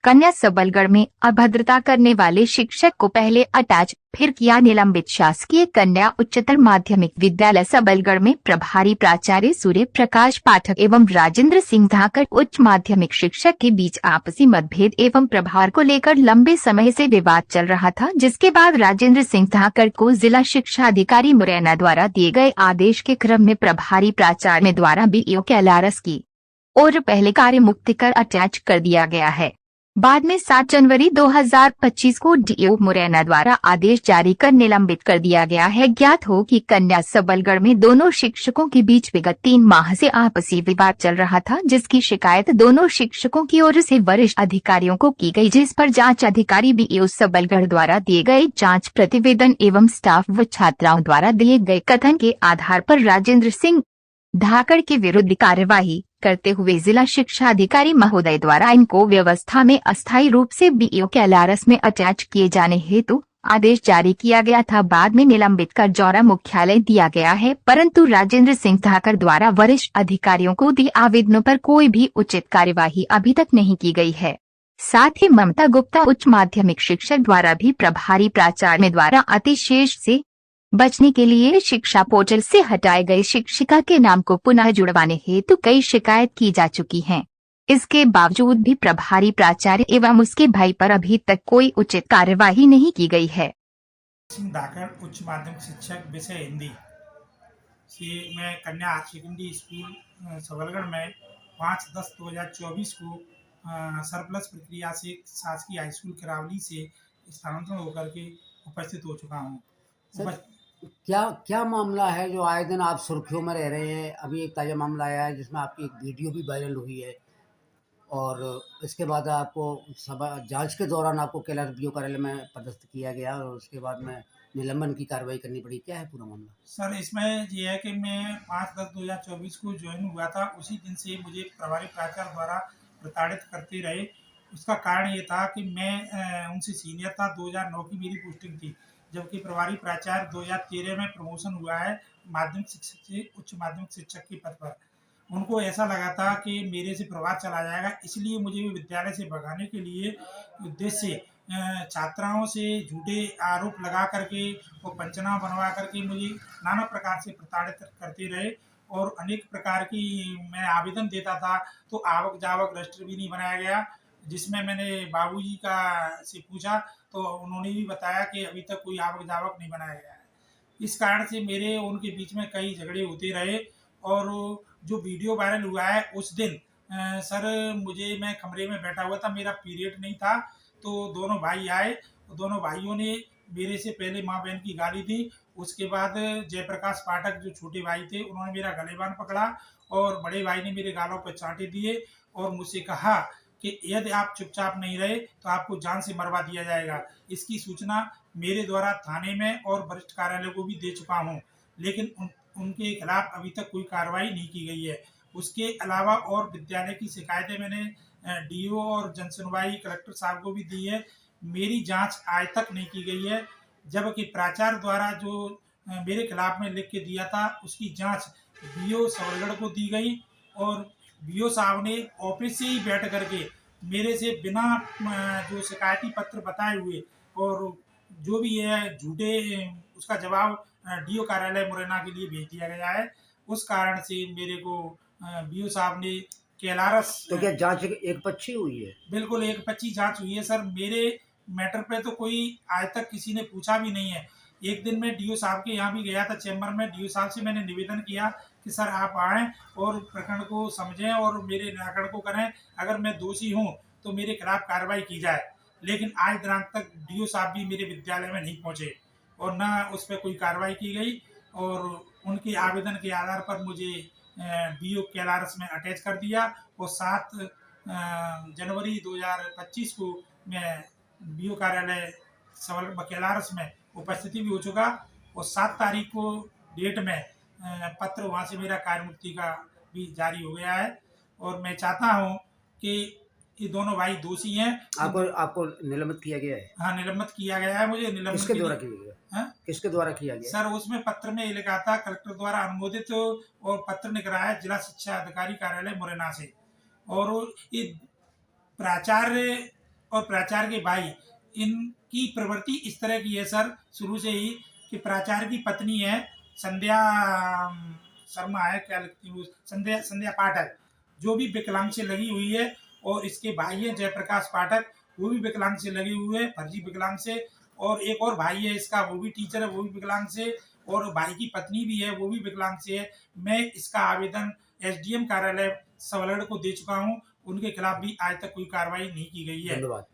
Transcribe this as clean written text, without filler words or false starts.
कन्या सबलगढ़ में अभद्रता करने वाले शिक्षक को पहले अटैच फिर किया निलंबित। शासकीय कन्या उच्चतर माध्यमिक विद्यालय सबलगढ़ में प्रभारी प्राचार्य सूर्य प्रकाश पाठक एवं राजेंद्र सिंह धाकड़ उच्च माध्यमिक शिक्षक के बीच आपसी मतभेद एवं प्रभार को लेकर लंबे समय से विवाद चल रहा था, जिसके बाद राजेंद्र सिंह धाकड़ को जिला शिक्षा अधिकारी मुरैना द्वारा दिए गए आदेश के क्रम में प्रभारी प्राचार्य द्वारा बीईओ कैलारस की और पहले कार्य मुक्ति कर अटैच कर दिया गया है। बाद में 7 जनवरी 2025 को डीईओ मुरैना द्वारा आदेश जारी कर निलंबित कर दिया गया है। ज्ञात हो कि कन्या सबलगढ़ में दोनों शिक्षकों के बीच विगत 3 माह से आपसी विवाद चल रहा था, जिसकी शिकायत दोनों शिक्षकों की ओर से वरिष्ठ अधिकारियों को की गई, जिस पर जांच अधिकारी बीईओ सबलगढ़ द्वारा दिए गए जांच प्रतिवेदन एवं स्टाफ व छात्राओं द्वारा दिए गए कथन के आधार पर राजेंद्र सिंह धाकड़ के विरुद्ध कार्यवाही करते हुए जिला शिक्षा अधिकारी महोदय द्वारा इनको व्यवस्था में अस्थायी रूप से बीईओ कैलारस में अटैच किए जाने हेतु आदेश जारी किया गया था। बाद में निलंबित कर जौरा मुख्यालय दिया गया है, परंतु राजेंद्र सिंह धाकड़ द्वारा वरिष्ठ अधिकारियों को दिए आवेदनों पर कोई भी उचित कार्यवाही अभी तक नहीं की गई है। साथ ही ममता गुप्ता उच्च माध्यमिक शिक्षक द्वारा भी प्रभारी प्राचार्य द्वारा अतिशेष से बचने के लिए शिक्षा पोर्टल से हटाए गए शिक्षिका के नाम को पुनः जुड़वाने हेतु कई शिकायत की जा चुकी हैं। इसके बावजूद भी प्रभारी प्राचार्य एवं उसके भाई पर अभी तक कोई उचित कार्यवाही नहीं की गई है। धाकड़ उच्च माध्यमिक शिक्षक विषय हिंदी से मैं कन्या हायर सेकेंडरी स्कूल सबलगढ़ में 5/10/2024 को सरप्लस प्रक्रिया से शासकीय हाई स्कूल किरावली से स्थानांतरण होकर के उपस्थित हो चुका हूँ। क्या मामला है जो आए दिन आप सुर्खियों में रह रहे हैं? अभी एक ताज़ा मामला आया है जिसमें आपकी एक वीडियो भी वायरल हुई है और इसके बाद आपको जांच के दौरान आपको कैलाश बीईओ कार्यालय में पदस्थ किया गया और उसके बाद में निलंबन की कार्रवाई करनी पड़ी। क्या है पूरा मामला? सर, इसमें ये है कि मैं 5/10/2024 को ज्वाइन हुआ था। उसी दिन से मुझे प्रभारी प्राचार्य द्वारा प्रताड़ित करते रहे। उसका कारण ये था कि मैं उनसे सीनियर था। 2009 की मेरी पोस्टिंग थी, जबकि प्रभारी प्राचार्य 2013 में प्रमोशन हुआ है माध्यमिक शिक्षक से उच्च माध्यमिक शिक्षक के पद पर। उनको ऐसा लगा था कि मेरे से प्रभार चला जाएगा, इसलिए मुझे विद्यालय से भगाने के लिए उद्देश्य से छात्राओं से झूठे आरोप लगा करके और पंचनामा बनवा करके मुझे नाना प्रकार से प्रताड़ित करते रहे और अनेक प्रकार की मैं आवेदन देता था तो आवक जावक रजिस्टर भी नहीं बनाया गया, जिसमें मैंने बाबूजी का से पूछा तो उन्होंने भी बताया कि अभी तक कोई आवक जावक नहीं बनाया गया है। इस कारण से मेरे उनके बीच में कई झगड़े होते रहे और जो वीडियो वायरल हुआ है उस दिन सर मैं कमरे में बैठा हुआ था, मेरा पीरियड नहीं था, तो दोनों भाई आए। दोनों भाइयों ने मेरे से पहले माँ बहन की गाली दी। उसके बाद जयप्रकाश पाठक जो छोटे भाई थे उन्होंने मेरा गलेबान पकड़ा और बड़े भाई ने मेरे गालों पर चांटे दिए और मुझसे कहा कि यदि आप चुपचाप नहीं रहे तो आपको जान से मरवा दिया जाएगा। इसकी सूचना मेरे द्वारा थाने में और वरिष्ठ कार्यालय को भी दे चुका हूँ, लेकिन उनके खिलाफ अभी तक कोई कार्रवाई नहीं की गई है। उसके अलावा और विद्यालय की शिकायतें मैंने डीओ और जन सुनवाई कलेक्टर साहब को भी दी है। मेरी जांच आज तक नहीं की गई है, जबकि प्राचार्य द्वारा जो मेरे खिलाफ में लिख के दिया था उसकी जांच बीईओ सबलगढ़ को दी गई और बीईओ साहब ने ऑफिस से ही बैठ करके मेरे से बिना जो शिकायती पत्र बताए हुए और जो भी है झूठे उसका जवाब डीओ कार्यालय मुरैना के लिए भेज दिया गया है। उस कारण से मेरे को बीईओ साहब ने कैलारस। तो क्या जांच एक पक्षी हुई है? बिल्कुल एक पक्षी जांच हुई है सर। मेरे मैटर पे तो कोई आज तक किसी ने पूछा भी नहीं है। एक दिन मैं डीओ साहब के यहाँ भी गया था चैम्बर में। डीओ साहब से मैंने निवेदन किया कि सर आप आएँ और प्रकरण को समझें और मेरे निराकरण को करें। अगर मैं दोषी हूँ तो मेरे खिलाफ कार्रवाई की जाए, लेकिन आज दिनांक तक डीओ साहब भी मेरे विद्यालय में नहीं पहुँचे और न उस पर कोई कार्रवाई की गई और उनके आवेदन के आधार पर मुझे बीईओ कैलारस में अटैच कर दिया और 7 जनवरी 2025 को मैं बीईओ कार्यालय सबलगढ़ कैलारस में उपस्थिति भी हो चुका और 7 तारीख को डेट में पत्र वहाँ से मेरा कार्यमुक्ति का भी जारी हो गया है और मैं चाहता हूँ कि ये दोनों भाई दोषी हैं। आपको निलंबित किया गया है? हाँ, निलंबित किया गया है। मुझे निलंबित किसके द्वारा किया गया? हाँ? किसके द्वारा किया गया? सर उसमें पत्र में ये लिखा था कलेक्टर द्वारा अनुमोदित और पत्र निकल रहा है जिला शिक्षा अधिकारी कार्यालय मुरैना से। और ये प्राचार्य और प्राचार्य के भाई, इनकी प्रवृत्ति इस तरह की है सर शुरू से ही कि प्राचार्य की पत्नी है संध्या शर्मा है, क्या लिखती हूँ, संध्या संध्या पाठक, जो भी विकलांग से लगी हुई है, और इसके भाई है जयप्रकाश पाठक, वो भी विकलांग से लगे हुए हैं, फर्जी विकलांग से। और एक और भाई है इसका, वो भी टीचर है, वो भी विकलांग से, और भाई की पत्नी भी है, वो भी विकलांग से है। मैं इसका आवेदन एसडीएम कार्यालय सबलगढ़ को दे चुका हूँ, उनके खिलाफ भी आज तक कोई कार्रवाई नहीं की गई है। धन्यवाद।